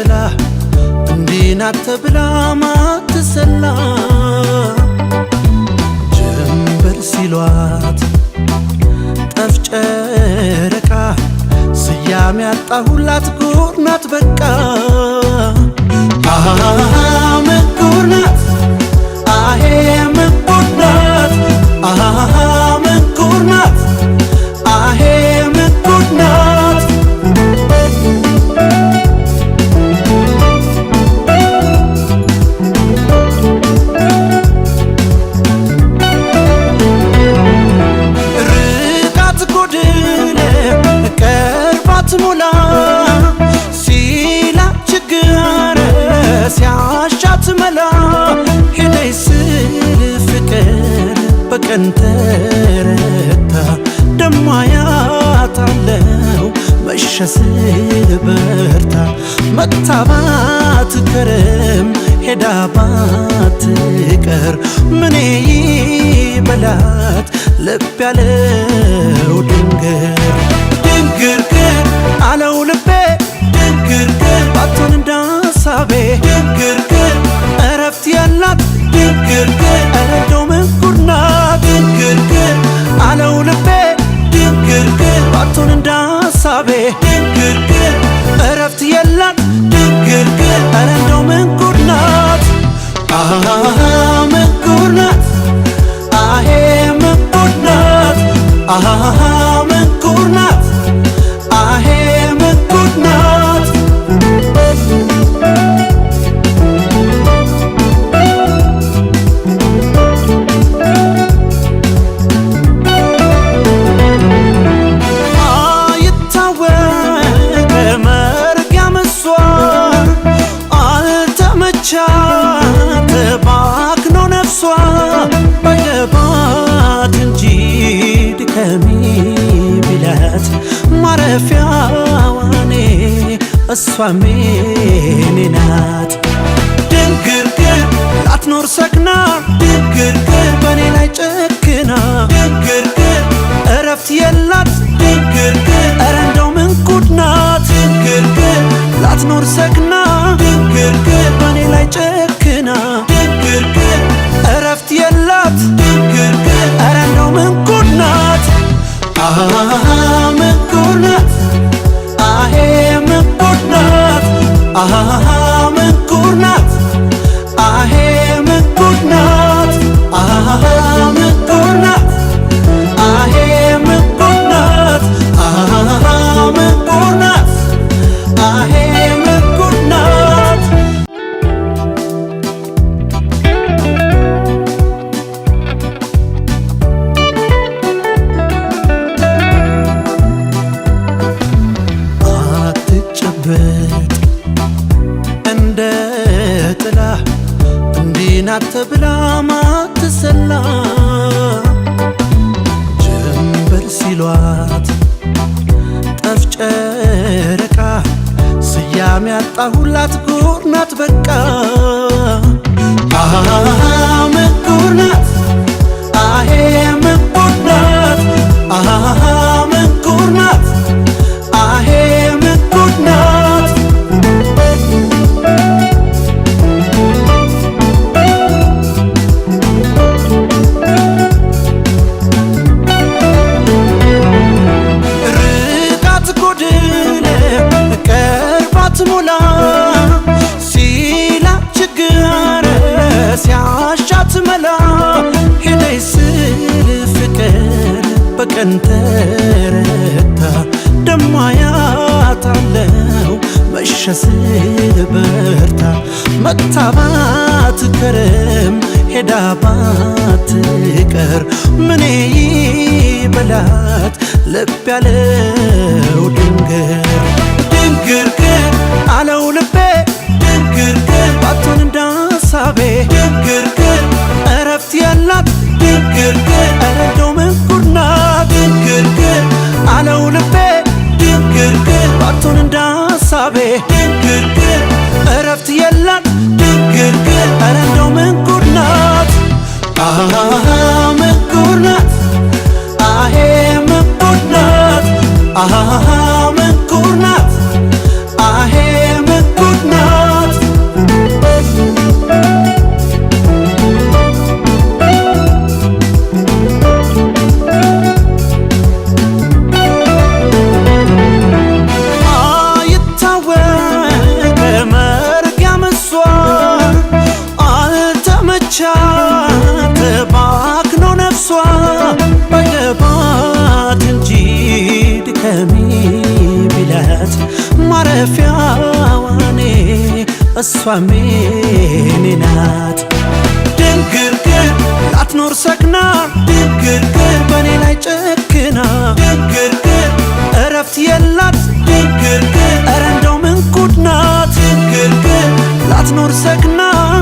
ጥላ እንዲህ ናት ተብላ ማትሰላ ጀንበር ሲሏት ጠፍ ጨረቃ ስያሜ ያጣሁላት ጉድ ናት በቃ ምን ጉድ ናት አሄ ምን ጉድ ናት ምን ጉድ ናት አሄ ምን ጉድ ናት ርቃት ጎድለ ቀርባት ሞላ ሲላ ችግር ሲያሻት መላ ሄደይ ስል ፍቅር በቀን ተረታ ደሞ አያታለው መሸ ስል በርታ መታባት ከረም ሄዳ ባትቀር ምኔ ይበላት ልብ ያለው ድንግርግር አለው ልቤ ድንግርግር ባትሆን እንዳሳቤ ድንግርግር እረፍት ያላት ድንግርግር ኧረ እንደው ምን ጉድ ናት ድንግርግር አለው ልቤ ድንግርግር ባትሆን እንዳሳቤ ድንግርግር እረፍት የላት ድንግርግር ኧረ እንደው ምን ጉድ ናት ምን ጉድ ናት አሄ ምን ጉድ ናት ምን ጉድ ናት አሄ ምን ጉድ ናት አይታወቅ መርጊያ ምሷ አልተመቻት ባክኖ ነፍሷ ባይገባት እንጂ ድከሚ ቢላት ማረፊያዋኔ እሷም የኔ ናት ድንግርግር ላትኖር ሰክና ድንግርግር በኔ ላይ ጨክና ድንግርግር እረፍት የላት ድንግርግር ኧረ እንደው ምን ጉድ ናት ድንግርግር ላትኖር ሰክና ድንግርግር በኔ ላይ ጨክና ድንግርግር እረፍት የላት ድንግርግር ኧረ እንደው ምን ጉድ ናት ምን ጉድ ናት አሄ ምን ጉድ ናት ምን ጉድ ናት አሄ ምን ጉድ ናት ምን ጉድ ናት አሄ ምን ጉድ ናት ምን ጉድ ናት አሄ ምን ጉድ ናት አትጨበጥ እንደ ጥላ እንዲህ ናት ተብላ ማትሰላ ጀንበር ሲሏት ጠፍ ጨረቃ ስያሜ ያጣሁላት ጉድ ናት በቃ ምን ጉድ ናት አሄ ምን ጉድ ናት ምን ጉድ ናት አሄ ምን ጉድ ናት ርቃት ጎድለ ቀርባት ሞላ ሲላ ችግር ሲያሻት መላ ሄደይ ስል ፍቅር በቀን ተረታ ደሞ አያታለው መሸ ስል በርታ መታባት ከረም ሄዳ ባትቀር ምኔ ይበላት ልብ ያለው ድንግርግር አለው ልቤ ድንግርግር ባትሆን እንዳሳቤ ድንግርግር እረፍት ያላት ድንግርግር ኧረ እንደው ምን ጉድ ናት ድንግርግር አለው ልቤ ድንግርግር ባትሆን እንዳሳቤ ድንግርግር እረፍት የላት ድንግርግር ኧረ እንደው ምን ጉድ ናት ምን ጉድ ናት አሄ ምን ጉድ ናት ምን ጉድ ናት አሄ ምን ጉድ ናት እሷም የኔ ናት። ድንግርግር ላትኖር ሰክና ድንግርግር በኔ ላይ ጨክና ድንግርግር እረፍት የላት ድንግርግር ኧረ እንደው ምን ጉድ ናት ድንግርግር ላትኖር ሰክና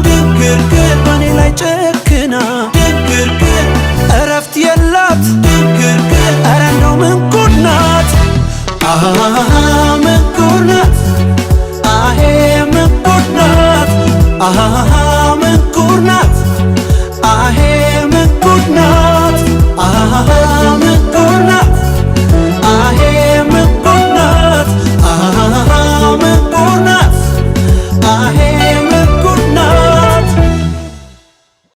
ድንግርግር በኔ ላይ ጨክና ድንግርግር እረፍት የላት ድንግርግር ኧረ እንደው ምን ጉድ ናት ምን ጉድ ናት አሄ ምን ጉድ ናት ምን ጉድ ናት አሄ ምን ጉድ ናት